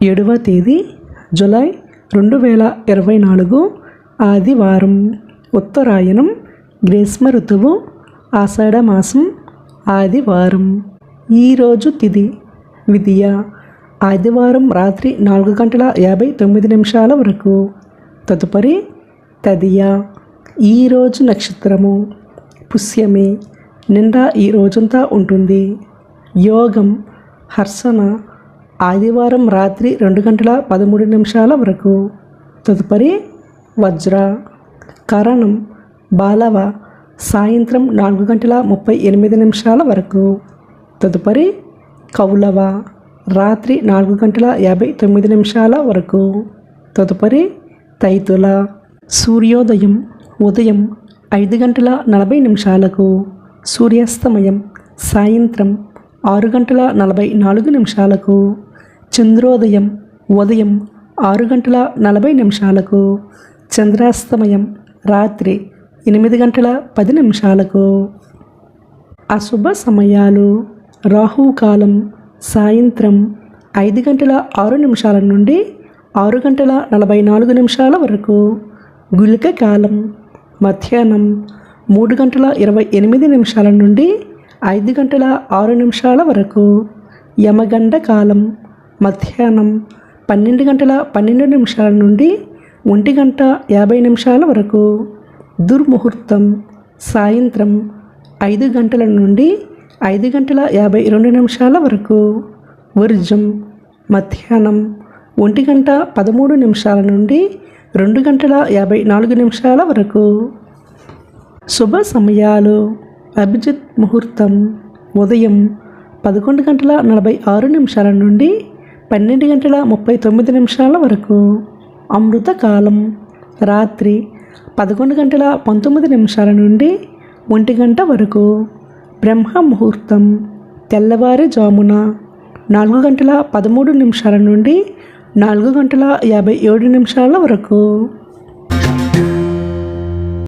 7వ తేదీ జూలై 2024 ఆదివారం. ఉత్తరాయణం, గ్రీష్మ ఋతువు, ఆషాఢ మాసం, ఆదివారం. ఈరోజు తిథి విదియ. ఆదివారం రాత్రి 4:59 వరకు. తదుపరి తదియ. ఈరోజు నక్షత్రము పుష్యమి. నిండా ఈ రోజంతా ఉంటుంది. యోగం హర్షణ. ఆదివారం రాత్రి 2:13 వరకు. తదుపరి వజ్ర. కరణం బాలవ. సాయంత్రం 4:38 వరకు. తదుపరి కౌలవ. రాత్రి 4:59 వరకు. తదుపరి తైతుల. సూర్యోదయం ఉదయం 5:40. సూర్యాస్తమయం సాయంత్రం 6:44. చంద్రోదయం ఉదయం 6:40. చంద్రాస్తమయం రాత్రి 8:10. అశుభ సమయాలు. రాహుకాలం సాయంత్రం 5:06 నుండి 6:44 వరకు. గుళిక కాలం మధ్యాహ్నం 3:28 నుండి 5:06 వరకు. యమగండ కాలం మధ్యాహ్నం 12:12 నుండి 1:50 వరకు. దుర్ముహూర్తం సాయంత్రం 5 గంటల నుండి 5:52 వరకు. వర్జం మధ్యాహ్నం 1:13 నుండి 2:54 వరకు. శుభ సమయాలు. అభిజిత్ ముహూర్తం ఉదయం 11:46 నుండి 12:39 వరకు. అమృతకాలం రాత్రి 11:19 నుండి 1 వరకు. బ్రహ్మ ముహూర్తం తెల్లవారుజామున 4:13 నుండి 4:57 వరకు.